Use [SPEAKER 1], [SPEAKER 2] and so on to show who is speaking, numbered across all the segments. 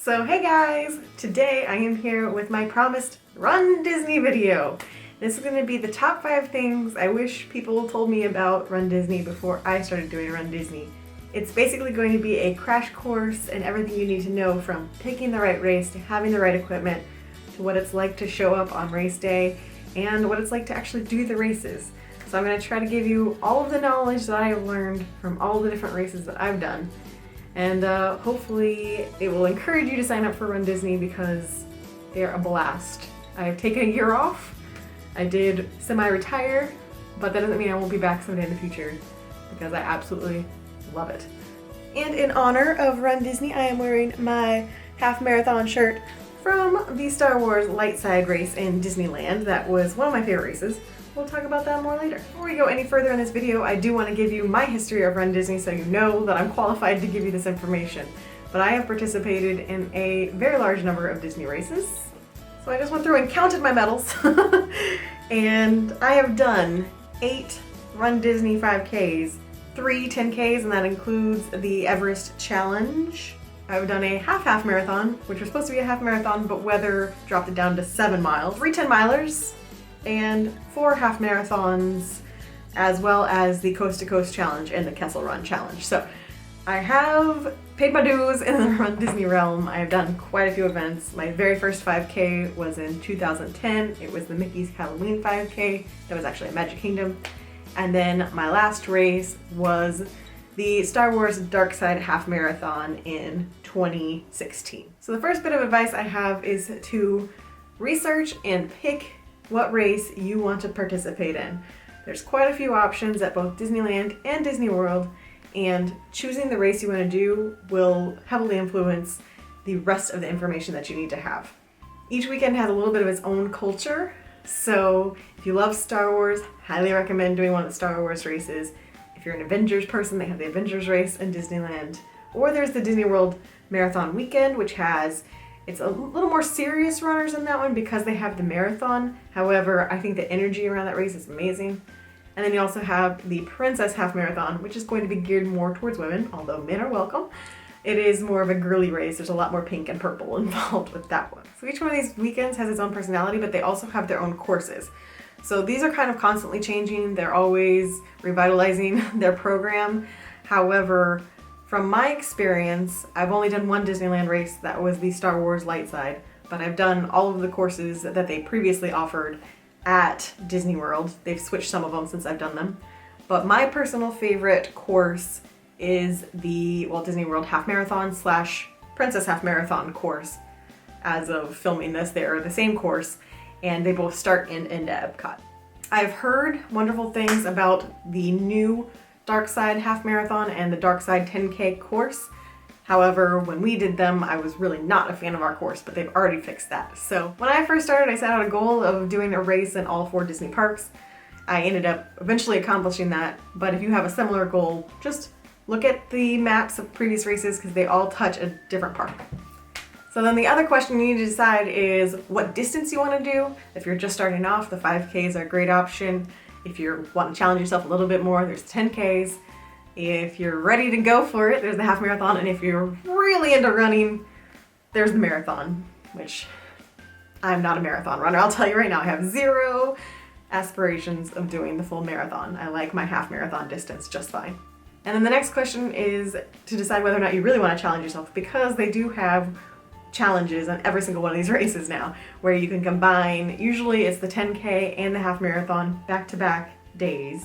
[SPEAKER 1] So hey guys! Today I am here with my promised Run Disney video. This is going to be the top 5 things I wish people told me about Run Disney before I started doing Run Disney. It's basically going to be a crash course and everything you need to know from picking the right race to having the right equipment to what it's like to show up on race day and what it's like to actually do the races. So I'm going to try to give you all of the knowledge that I have learned from all the different races that I've done. And hopefully it will encourage you to sign up for Run Disney because they're a blast. I've taken a year off. I did semi-retire, but that doesn't mean I won't be back someday in the future because I absolutely love it. And in honor of Run Disney, I am wearing my half marathon shirt from the Star Wars light side race in Disneyland. That was one of my favorite races. We'll talk about that more later. Before we go any further in this video, I do want to give you my history of Run Disney so you know that I'm qualified to give you this information. But I have participated in a very large number of Disney races. So I just went through and counted my medals. And I have done 8 Run Disney 5Ks, 3 10Ks, and that includes the Everest Challenge. I've done a half marathon, which was supposed to be a half marathon, but weather dropped it down to 7 miles. 3 10-milers, and 4 half marathons, as well as the Coast to Coast Challenge and the Kessel Run Challenge. So I have paid my dues in the Run Disney realm. I have done quite a few events. My very first 5K was in 2010. It was the Mickey's Halloween 5K. That was actually at Magic Kingdom. And then my last race was the Star Wars Dark Side Half Marathon in 2016. So the first bit of advice I have is to research and pick what race you want to participate in. There's quite a few options at both Disneyland and Disney World, and choosing the race you want to do will heavily influence the rest of the information that you need to have. Each weekend has a little bit of its own culture, so if you love Star Wars, highly recommend doing one of the Star Wars races. If you're an Avengers person, they have the Avengers race in Disneyland. Or there's the Disney World Marathon Weekend, which has it's a little more serious runners in that one because they have the marathon. However, I think the energy around that race is amazing. And then you also have the Princess Half Marathon, which is going to be geared more towards women, although men are welcome. It is more of a girly race. There's a lot more pink and purple involved with that one. So each one of these weekends has its own personality, but they also have their own courses. So these are kind of constantly changing. They're always revitalizing their program. However, from my experience, I've only done one Disneyland race, that was the Star Wars light side, but I've done all of the courses that they previously offered at Disney World. They've switched some of them since I've done them. But my personal favorite course is the Walt Disney World Half Marathon / Princess Half Marathon course. As of filming this, they are the same course, and they both start and end at Epcot. I've heard wonderful things about the new Dark Side Half Marathon and the Dark Side 10K course. However, when we did them, I was really not a fan of our course, but they've already fixed that. So when I first started, I set out a goal of doing a race in all 4 Disney parks. I ended up eventually accomplishing that, but if you have a similar goal, just look at the maps of previous races because they all touch a different park. So then the other question you need to decide is what distance you want to do. If you're just starting off, the 5Ks are a great option. If you want to challenge yourself a little bit more, there's 10Ks. If you're ready to go for it, there's the half marathon. And if you're really into running, there's the marathon, which I'm not a marathon runner. I'll tell you right now, I have 0 aspirations of doing the full marathon. I like my half marathon distance just fine. And then the next question is to decide whether or not you really want to challenge yourself, because they do have challenges on every single one of these races now where you can combine, usually it's the 10K and the half marathon back-to-back days,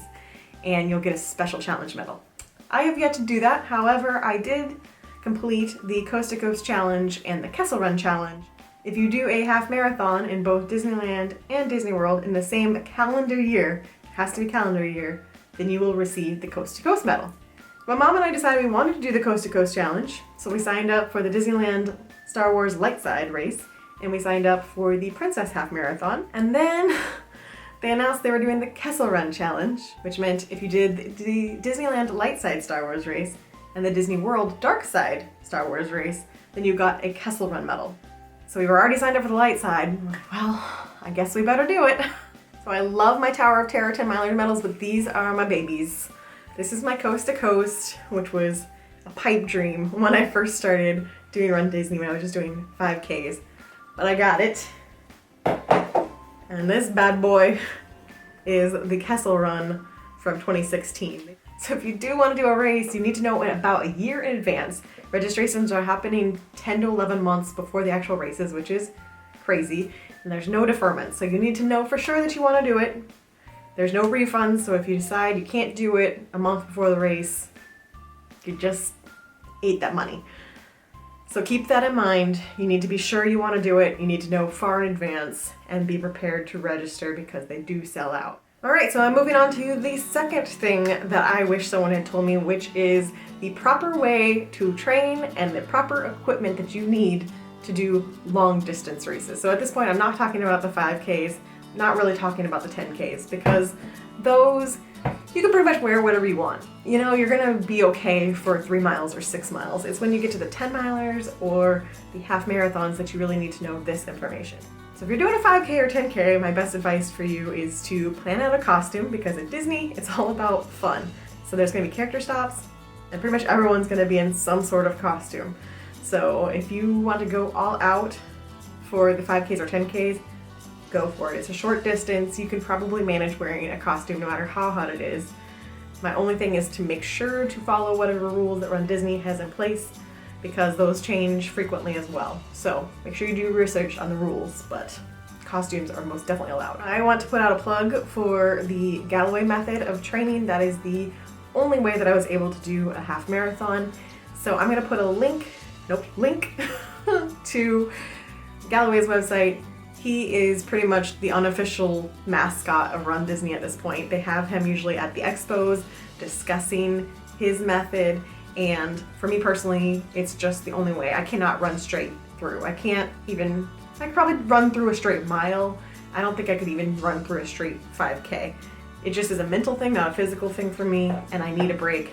[SPEAKER 1] and you'll get a special challenge medal. I have yet to do that. However, I did complete the Coast to Coast Challenge and the Kessel Run Challenge. If you do a half marathon in both Disneyland and Disney World in the same calendar year, it has to be calendar year, then you will receive the Coast to Coast medal. My mom and I decided we wanted to do the Coast to Coast Challenge, so we signed up for the Disneyland Star Wars light side race, and we signed up for the Princess Half Marathon. And then they announced they were doing the Kessel Run Challenge, which meant if you did the Disneyland light side Star Wars race and the Disney World dark side Star Wars race, then you got a Kessel Run medal. So we were already signed up for the light side. We're like, well, I guess we better do it. So I love my Tower of Terror 10-miler medals, but these are my babies. This is my Coast to Coast, which was a pipe dream when I first started doing Rundisney when I was just doing 5Ks, but I got it. And this bad boy is the Kessel Run from 2016. So if you do want to do a race, you need to know about a year in advance. Registrations are happening 10 to 11 months before the actual races, which is crazy. And there's no deferment, so you need to know for sure that you want to do it. There's no refunds, so if you decide you can't do it a month before the race, you just ate that money. So keep that in mind. You need to be sure you want to do it. You need to know far in advance and be prepared to register because they do sell out. Alright, so I'm moving on to the second thing that I wish someone had told me, which is the proper way to train and the proper equipment that you need to do long distance races. So at this point, I'm not talking about the 5Ks, not really talking about the 10Ks, because those, you can pretty much wear whatever you want. You know, you're gonna be okay for 3 miles or 6 miles. It's when you get to the 10 milers or the half marathons that you really need to know this information. So if you're doing a 5K or 10K, my best advice for you is to plan out a costume, because at Disney, it's all about fun. So there's gonna be character stops, and pretty much everyone's gonna be in some sort of costume. So if you want to go all out for the 5Ks or 10Ks, go for it. It's a short distance. You can probably manage wearing a costume no matter how hot it is. My only thing is to make sure to follow whatever rules that Rundisney has in place, because those change frequently as well. So make sure you do research on the rules, but costumes are most definitely allowed. I want to put out a plug for the Galloway method of training. That is the only way that I was able to do a half marathon. So I'm gonna put a link to Galloway's website. He is pretty much the unofficial mascot of Rundisney at this point. They have him usually at the expos discussing his method, and for me personally, it's just the only way. I cannot run straight through. I could probably run through a straight mile. I don't think I could even run through a straight 5K. It just is a mental thing, not a physical thing for me, and I need a break.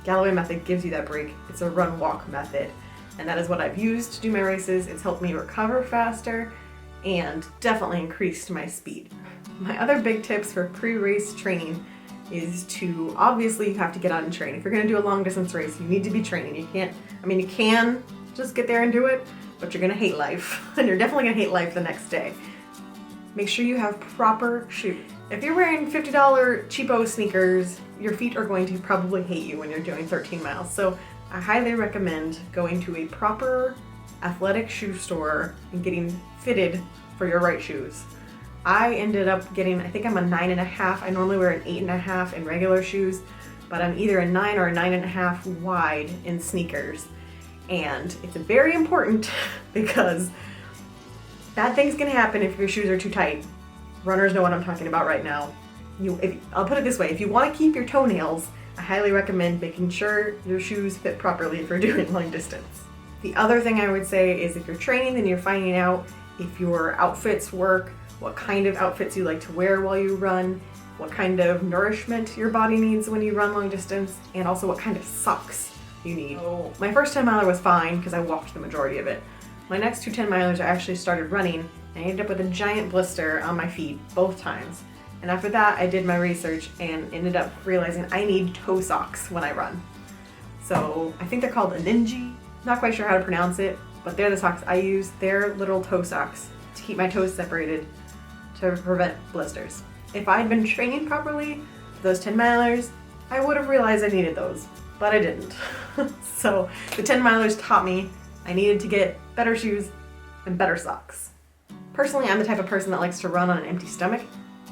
[SPEAKER 1] Galloway method gives you that break. It's a run-walk method, and that is what I've used to do my races. It's helped me recover faster and definitely increased my speed. My other big tips for pre-race training is to, obviously you have to get out and train. If you're gonna do a long distance race, you need to be training. You can just get there and do it, but you're gonna hate life, and you're definitely gonna hate life the next day. Make sure you have proper shoes. If you're wearing $50 cheapo sneakers, your feet are going to probably hate you when you're doing 13 miles. So I highly recommend going to a proper athletic shoe store and getting fitted for your right shoes. I ended up getting, I think I'm a 9.5. I normally wear an 8.5 in regular shoes, but I'm either a 9 or a 9.5 wide in sneakers. And it's very important because bad things can happen if your shoes are too tight. Runners know what I'm talking about right now. I'll put it this way, if you want to keep your toenails, I highly recommend making sure your shoes fit properly if you're doing long distance. The other thing I would say is if you're training, then you're finding out if your outfits work, what kind of outfits you like to wear while you run, what kind of nourishment your body needs when you run long distance, and also what kind of socks you need. So my first 10 miler was fine because I walked the majority of it. My next 2 10 milers I actually started running, and I ended up with a giant blister on my feet both times. And after that I did my research and ended up realizing I need toe socks when I run. So I think they're called a ninja. Not quite sure how to pronounce it, but they're the socks I use. They're little toe socks to keep my toes separated to prevent blisters. If I had been training properly for those 10 milers, I would have realized I needed those, but I didn't. So the 10 milers taught me I needed to get better shoes and better socks. Personally, I'm the type of person that likes to run on an empty stomach,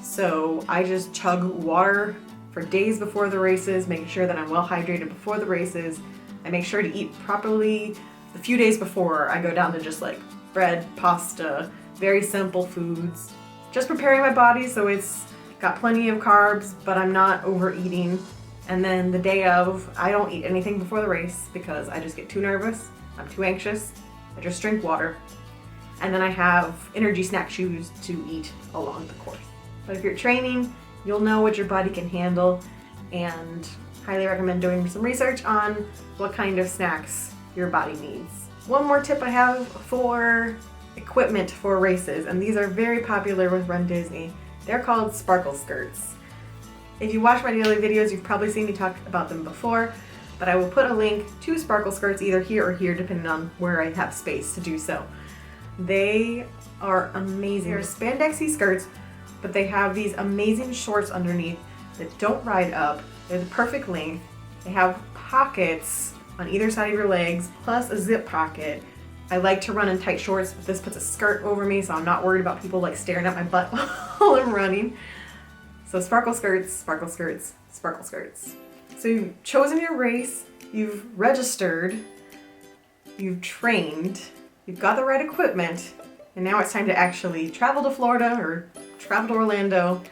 [SPEAKER 1] so I just chug water for days before the races, making sure that I'm well hydrated before the races. I make sure to eat properly the few days before. I go down to just like bread, pasta, very simple foods. Just preparing my body so it's got plenty of carbs, but I'm not overeating. And then the day of, I don't eat anything before the race because I just get too nervous. I'm too anxious. I just drink water. And then I have energy snack shoes to eat along the course. But if you're training, you'll know what your body can handle, and highly recommend doing some research on what kind of snacks your body needs. One more tip I have for equipment for races, and these are very popular with Rundisney. They're called sparkle skirts. If you watch my daily videos, you've probably seen me talk about them before, but I will put a link to sparkle skirts either here or here depending on where I have space to do so. They are amazing. They're spandexy skirts, but they have these amazing shorts underneath that don't ride up. They're the perfect length. They have pockets on either side of your legs, plus a zip pocket. I like to run in tight shorts, but this puts a skirt over me, so I'm not worried about people like staring at my butt while I'm running. So sparkle skirts, sparkle skirts, sparkle skirts. So you've chosen your race, you've registered, you've trained, you've got the right equipment, and now it's time to actually travel to Florida or travel to Orlando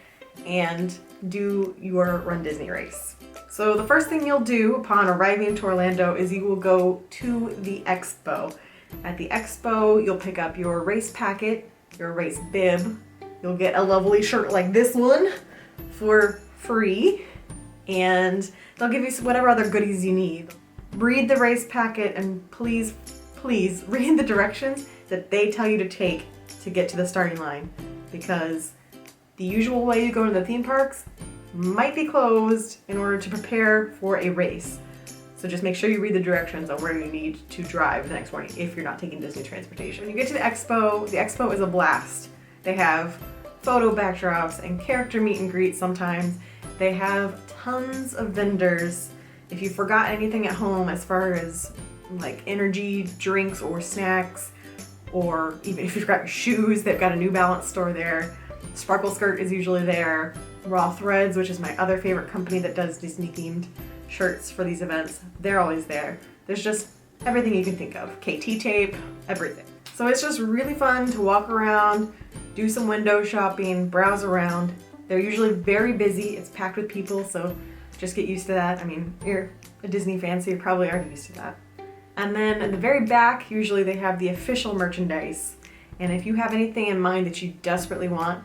[SPEAKER 1] and do your Run Disney race. So the first thing you'll do upon arriving to Orlando is you will go to the expo. At the expo, you'll pick up your race packet, your race bib. You'll get a lovely shirt like this one for free, and they'll give you whatever other goodies you need. Read the race packet and please, please read the directions that they tell you to take to get to the starting line, because the usual way you go to the theme parks might be closed in order to prepare for a race. So just make sure you read the directions on where you need to drive the next morning if you're not taking Disney transportation. When you get to the expo is a blast. They have photo backdrops and character meet and greets sometimes. They have tons of vendors. If you forgot anything at home as far as like energy drinks or snacks, or even if you forgot your shoes, they've got a New Balance store there. Sparkle Skirt is usually there. Raw Threads, which is my other favorite company that does Disney themed shirts for these events, they're always there. There's just everything you can think of. KT tape, everything. So it's just really fun to walk around, do some window shopping, browse around. They're usually very busy. It's packed with people, so just get used to that. I mean, you're a Disney fan, so you're probably already used to that. And then at the very back, usually they have the official merchandise. And if you have anything in mind that you desperately want,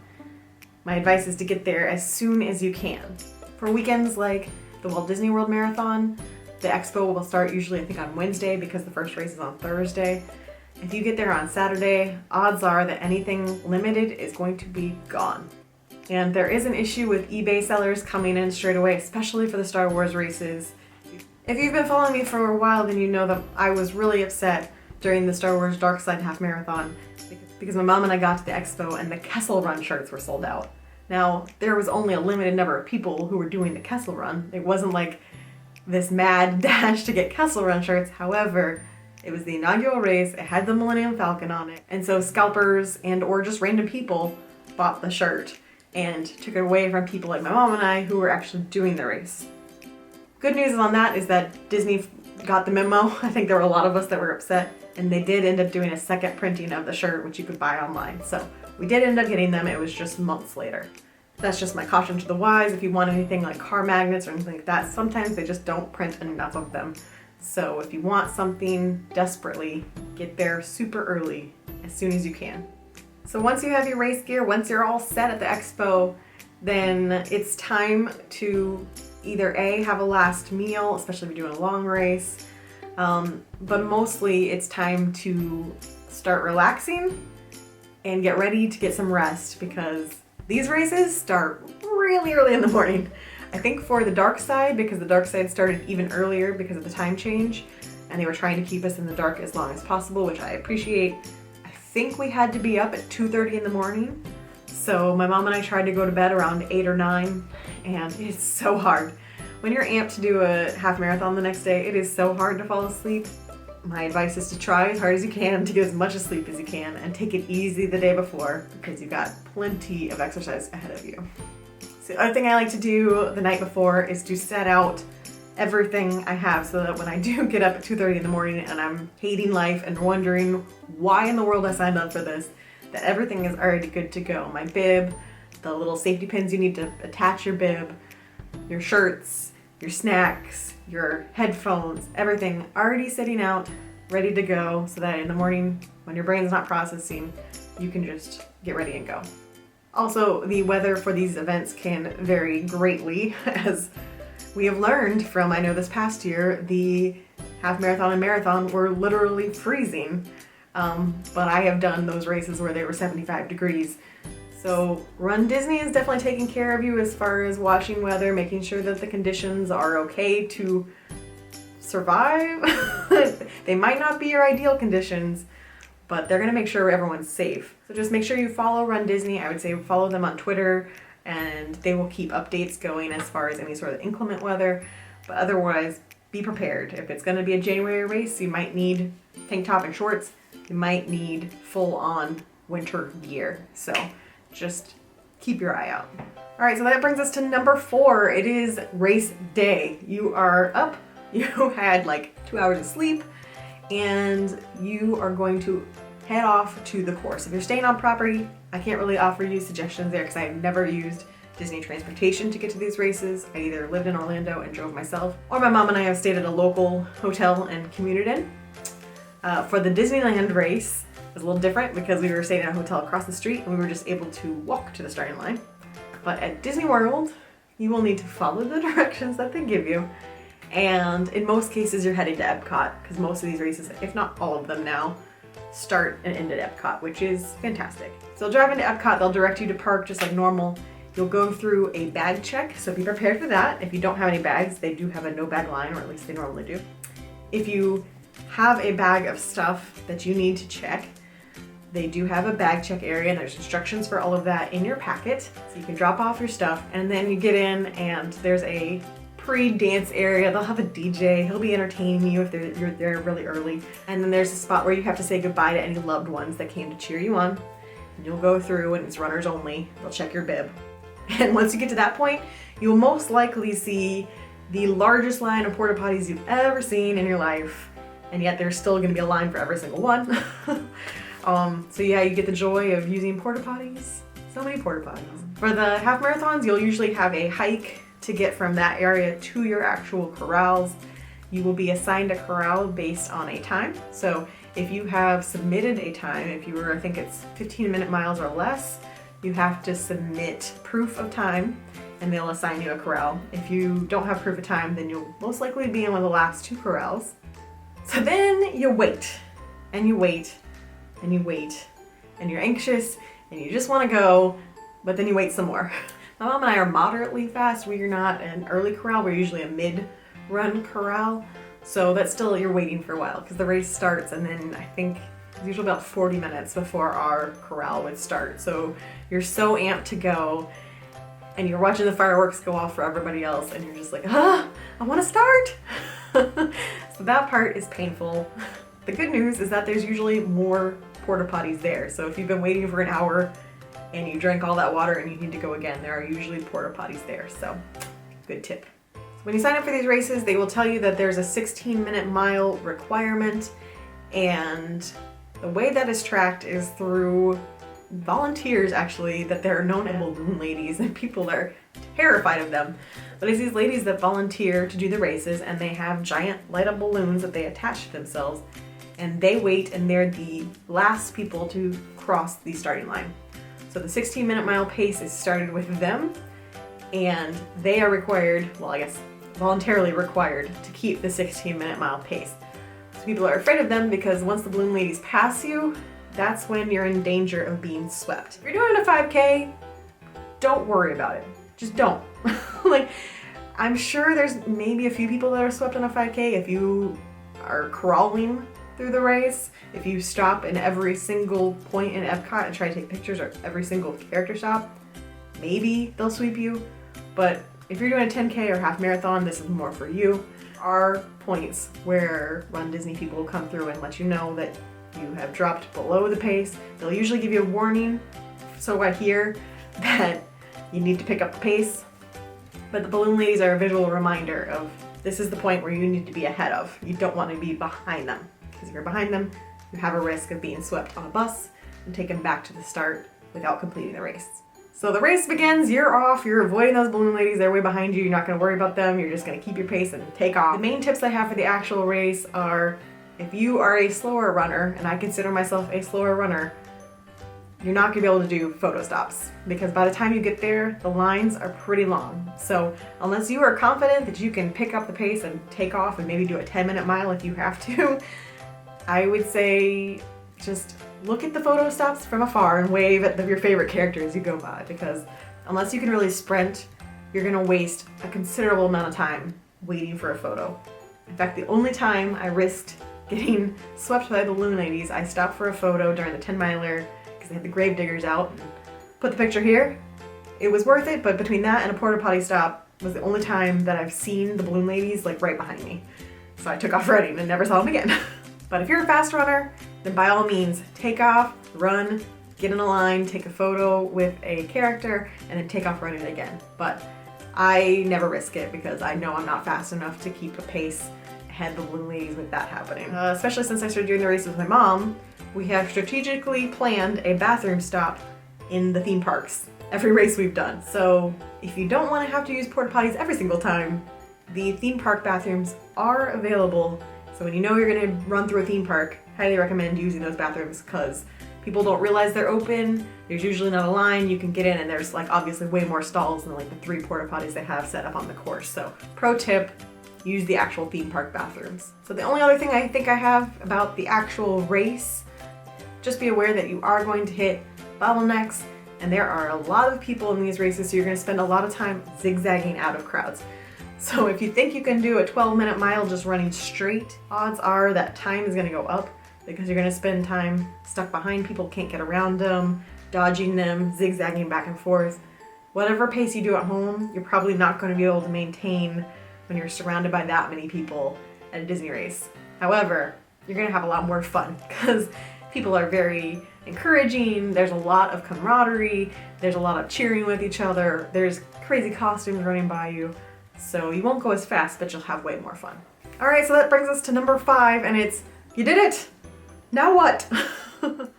[SPEAKER 1] my advice is to get there as soon as you can. For weekends like the Walt Disney World Marathon, the expo will start usually I think on Wednesday because the first race is on Thursday. If you get there on Saturday, odds are that anything limited is going to be gone. And there is an issue with eBay sellers coming in straight away, especially for the Star Wars races. If you've been following me for a while, then you know that I was really upset during the Star Wars Dark Side Half Marathon because my mom and I got to the expo and the Kessel Run shirts were sold out. Now, there was only a limited number of people who were doing the Kessel Run. It wasn't like this mad dash to get Kessel Run shirts. However, it was the inaugural race, it had the Millennium Falcon on it, and so scalpers and or just random people bought the shirt and took it away from people like my mom and I who were actually doing the race. Good news on that is that Disney got the memo. I think there were a lot of us that were upset, and they did end up doing a second printing of the shirt, which you could buy online. So we did end up getting them. It was just months later. That's just my caution to the wise. If you want anything like car magnets or anything like that, sometimes they just don't print enough of them. So if you want something desperately, get there super early, as soon as you can. So once you have your race gear, once you're all set at the expo, then it's time to either A, have a last meal, especially if you're doing a long race, but mostly it's time to start relaxing and get ready to get some rest, because these races start really early in the morning. I think for the dark side, because the dark side started even earlier because of the time change, and they were trying to keep us in the dark as long as possible, which I appreciate. I think we had to be up at 2:30 in the morning. So my mom and I tried to go to bed around 8 or 9, and it's so hard. When you're amped to do a half marathon the next day, it is so hard to fall asleep. My advice is to try as hard as you can to get as much sleep as you can and take it easy the day before, because you've got plenty of exercise ahead of you. So the other thing I like to do the night before is to set out everything I have so that when I do get up at 2:30 in the morning and I'm hating life and wondering why in the world I signed up for this, that everything is already good to go. My bib, the little safety pins you need to attach your bib, your shirts, your snacks, your headphones, everything already sitting out, ready to go, so that in the morning when your brain's not processing, you can just get ready and go. Also, the weather for these events can vary greatly, as we have learned from, I know this past year, the half marathon and marathon were literally freezing. But I have done those races where they were 75 degrees. So Run Disney is definitely taking care of you as far as watching weather, making sure that the conditions are okay to survive. They might not be your ideal conditions, but they're gonna make sure everyone's safe. So just make sure you follow Run Disney. I would say follow them on Twitter, and they will keep updates going as far as any sort of inclement weather. But otherwise, be prepared. If it's gonna be a January race, you might need tank top and shorts. You might need full-on winter gear. So just keep your eye out. All right, so that brings us to number 4. It is race day. You are up, you had like 2 hours of sleep, and you are going to head off to the course. If you're staying on property, I can't really offer you suggestions there because I've never used Disney transportation to get to these races. I either lived in Orlando and drove myself, or my mom and I have stayed at a local hotel and commuted in. For the Disneyland race, it was a little different because we were staying at a hotel across the street and we were just able to walk to the starting line. But at Disney World, you will need to follow the directions that they give you. And in most cases, you're heading to Epcot because most of these races, if not all of them now, start and end at Epcot, which is fantastic. So drive into Epcot, they'll direct you to park just like normal. You'll go through a bag check, so be prepared for that. If you don't have any bags, they do have a no bag line, or at least they normally do. If you have a bag of stuff that you need to check, they do have a bag check area, and there's instructions for all of that in your packet. So you can drop off your stuff, and then you get in, and there's a pre-dance area. They'll have a DJ. He'll be entertaining you if you're there really early. And then there's a spot where you have to say goodbye to any loved ones that came to cheer you on. And you'll go through, and it's runners only. They'll check your bib. And once you get to that point, you'll most likely see the largest line of porta potties you've ever seen in your life. And yet there's still going to be a line for every single one. So yeah, you get the joy of using porta potties. So many porta potties. For the half marathons, you'll usually have a hike to get from that area to your actual corrals. You will be assigned a corral based on a time. So if you have submitted a time, if you were, I think it's 15-minute miles or less, you have to submit proof of time and they'll assign you a corral. If you don't have proof of time, then you'll most likely be in one of the last 2 corrals. So then you wait, and you wait, and you wait, and you're anxious, and you just want to go, but then you wait some more. My mom and I are moderately fast. We're not an early corral. We're usually a mid-run corral. So that's still, you're waiting for a while because the race starts, and then I think it's usually about 40 minutes before our corral would start. So you're so amped to go, and you're watching the fireworks go off for everybody else, and you're just like, I want to start. So that part is painful. The good news is that there's usually more porta potties there. So if you've been waiting for an hour and you drank all that water and you need to go again, there are usually porta potties there. So good tip. When you sign up for these races, they will tell you that there's a 16-minute mile requirement, and the way that is tracked is through volunteers, actually, that they're known as balloon ladies, and people are terrified of them. But it's these ladies that volunteer to do the races, and they have giant light-up balloons that they attach to themselves, and they wait, and they're the last people to cross the starting line. So the 16-minute mile pace is started with them, and they are required, well, I guess voluntarily required, to keep the 16-minute mile pace. So people are afraid of them because once the balloon ladies pass you, that's when you're in danger of being swept. If you're doing a 5K, don't worry about it. Just don't. Like, I'm sure there's maybe a few people that are swept on a 5K if you are crawling through the race. If you stop in every single point in Epcot and try to take pictures or every single character stop, maybe they'll sweep you. But if you're doing a 10K or half marathon, this is more for you. There are points where Run Disney people will come through and let you know that you have dropped below the pace. They'll usually give you a warning, so I hear, that you need to pick up the pace. But the balloon ladies are a visual reminder of this is the point where you need to be ahead of. You don't want to be behind them, because if you're behind them, you have a risk of being swept on a bus and taken back to the start without completing the race. So the race begins, you're off, you're avoiding those balloon ladies, they're way behind you, you're not going to worry about them, you're just going to keep your pace and take off. The main tips I have for the actual race are, if you are a slower runner, and I consider myself a slower runner, you're not going to be able to do photo stops, because by the time you get there, the lines are pretty long. So unless you are confident that you can pick up the pace and take off and maybe do a 10-minute mile if you have to, I would say just look at the photo stops from afar and wave at your favorite character as you go by, because unless you can really sprint, you're going to waste a considerable amount of time waiting for a photo. In fact, the only time I risked getting swept by balloon ladies, I stopped for a photo during the 10-miler because they had the grave diggers out. And put the picture here. It was worth it, but between that and a porta potty stop was the only time that I've seen the balloon ladies like right behind me. So I took off running and never saw them again. But if you're a fast runner, then by all means, take off, run, get in a line, take a photo with a character, and then take off running again. But I never risk it because I know I'm not fast enough to keep a pace ahead of the balloon ladies with that happening. Especially since I started doing the races with my mom, we have strategically planned a bathroom stop in the theme parks every race we've done. So if you don't want to have to use porta potties every single time, the theme park bathrooms are available. So when you know you're going to run through a theme park, highly recommend using those bathrooms because people don't realize they're open. There's usually not a line. You can get in and there's like obviously way more stalls than like the 3 porta potties they have set up on the course. So pro tip, use the actual theme park bathrooms. So the only other thing I think I have about the actual race, just be aware that you are going to hit bottlenecks and there are a lot of people in these races, so you're going to spend a lot of time zigzagging out of crowds. So if you think you can do a 12-minute mile just running straight, odds are that time is going to go up because you're going to spend time stuck behind people, can't get around them, dodging them, zigzagging back and forth. Whatever pace you do at home, you're probably not going to be able to maintain when you're surrounded by that many people at a Disney race. However, you're going to have a lot more fun because people are very encouraging, there's a lot of camaraderie, there's a lot of cheering with each other, there's crazy costumes running by you, so you won't go as fast, but you'll have way more fun. Alright, so that brings us to number 5, and it's, you did it! Now what?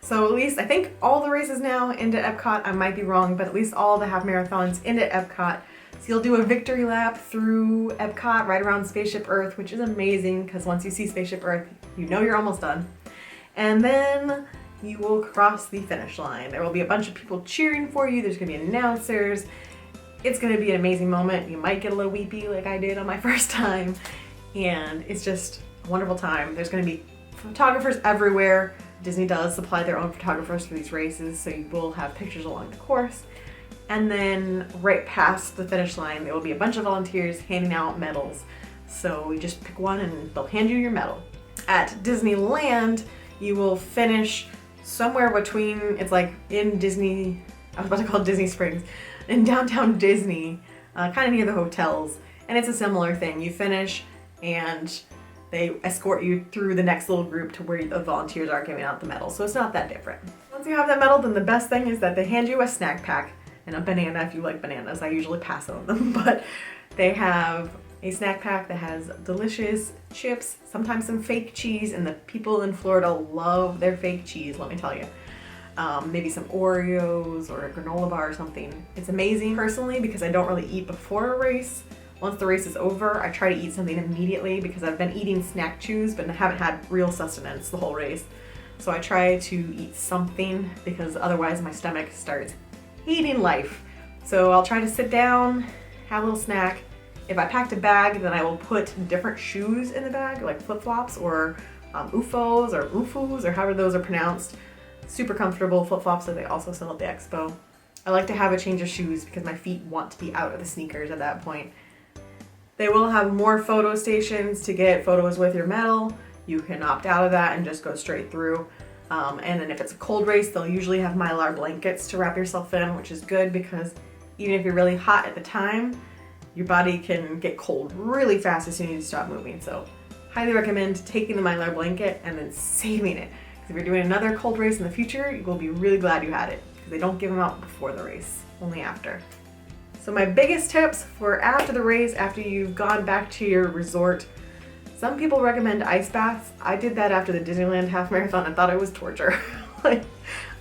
[SPEAKER 1] So at least, I think all the races now into Epcot, I might be wrong, but at least all the half marathons into Epcot. So you'll do a victory lap through Epcot right around Spaceship Earth, which is amazing because once you see Spaceship Earth, you know you're almost done. And then you will cross the finish line. There will be a bunch of people cheering for you. There's gonna be announcers. It's gonna be an amazing moment. You might get a little weepy like I did on my first time. And it's just a wonderful time. There's gonna be photographers everywhere. Disney does supply their own photographers for these races, so you will have pictures along the course. And then right past the finish line, there will be a bunch of volunteers handing out medals. So you just pick one and they'll hand you your medal. At Disneyland, you will finish somewhere between, it's like in Disney, I was about to call it Disney Springs, in downtown Disney, kind of near the hotels. And it's a similar thing. You finish and they escort you through the next little group to where the volunteers are giving out the medal. So it's not that different. Once you have that medal, then the best thing is that they hand you a snack pack and a banana if you like bananas. I usually pass on them, but they have a snack pack that has delicious chips, sometimes some fake cheese, and the people in Florida love their fake cheese, let me tell you. Maybe some Oreos or a granola bar or something. It's amazing personally because I don't really eat before a race. Once the race is over, I try to eat something immediately because I've been eating snack chews but haven't had real sustenance the whole race. So I try to eat something because otherwise my stomach starts hating life. So I'll try to sit down, have a little snack. If I packed a bag, then I will put different shoes in the bag, like flip-flops or UFOs or UFOs or however those are pronounced. Super comfortable flip-flops that they also sell at the expo. I like to have a change of shoes because my feet want to be out of the sneakers at that point. They will have more photo stations to get photos with your medal. You can opt out of that and just go straight through. And then if it's a cold race, they'll usually have Mylar blankets to wrap yourself in, which is good because even if you're really hot at the time, your body can get cold really fast as soon as you stop moving. So highly recommend taking the Mylar blanket and then saving it. Because if you're doing another cold race in the future, you will be really glad you had it because they don't give them out before the race, only after. So my biggest tips for after the race, after you've gone back to your resort, some people recommend ice baths. I did that after the Disneyland half marathon and thought it was torture. Like,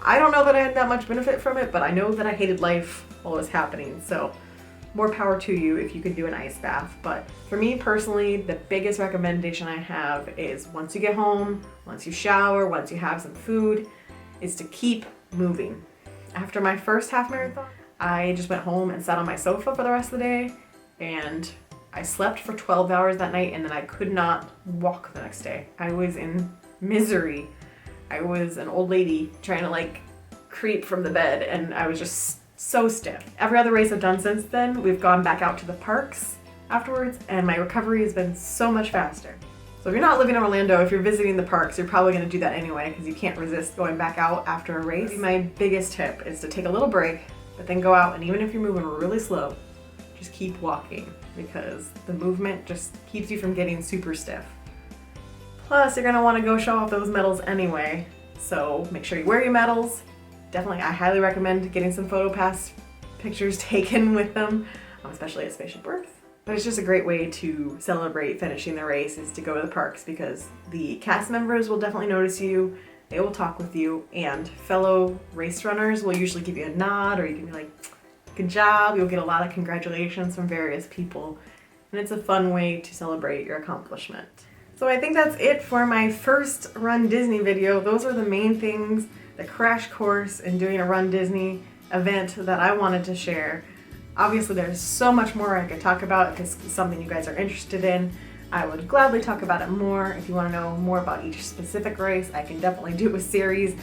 [SPEAKER 1] I don't know that I had that much benefit from it, but I know that I hated life while it was happening. So more power to you if you could do an ice bath. But for me personally, the biggest recommendation I have is once you get home, once you shower, once you have some food, is to keep moving. After my first half marathon, I just went home and sat on my sofa for the rest of the day, and I slept for 12 hours that night, and then I could not walk the next day. I was in misery. I was an old lady trying to like creep from the bed, and I was just so stiff. Every other race I've done since then, we've gone back out to the parks afterwards, and my recovery has been so much faster. So if you're not living in Orlando, if you're visiting the parks, you're probably going to do that anyway because you can't resist going back out after a race. My biggest tip is to take a little break, but then go out, and even if you're moving really slow, just keep walking because the movement just keeps you from getting super stiff. Plus, you're going to want to go show off those medals anyway, so make sure you wear your medals. Definitely, I highly recommend getting some PhotoPass pictures taken with them, especially at Spaceship Earth. But it's just a great way to celebrate finishing the race is to go to the parks because the cast members will definitely notice you, they will talk with you, and fellow race runners will usually give you a nod or you can be like, good job. You'll get a lot of congratulations from various people, and it's a fun way to celebrate your accomplishment. So I think that's it for my first Run Disney video. Those are the main things, the crash course in doing a Run Disney event that I wanted to share. Obviously there's so much more I could talk about. If it's something you guys are interested in, I would gladly talk about it more. If you want to know more about each specific race, I can definitely do a series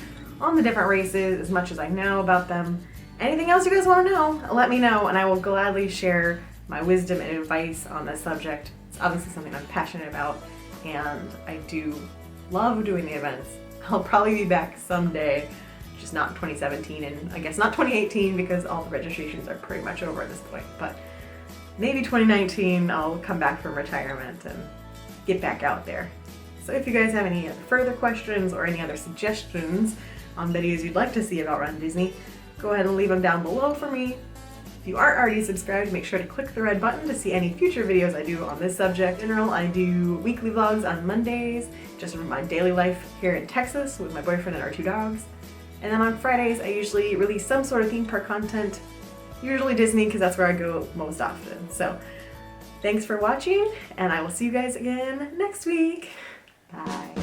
[SPEAKER 1] on the different races as much as I know about them. Anything else you guys want to know, let me know and I will gladly share my wisdom and advice on this subject. It's obviously something I'm passionate about and I do love doing the events. I'll probably be back someday, just not in 2017 and I guess not 2018 because all the registrations are pretty much over at this point, but maybe 2019 I'll come back from retirement and get back out there. So if you guys have any further questions or any other suggestions on videos you'd like to see about Run Disney, go ahead and leave them down below for me. If you aren't already subscribed, make sure to click the red button to see any future videos I do on this subject. In general, I do weekly vlogs on Mondays, just from my daily life here in Texas with my boyfriend and our 2 dogs. And then on Fridays, I usually release some sort of theme park content, usually Disney because that's where I go most often. So thanks for watching and I will see you guys again next week. Bye.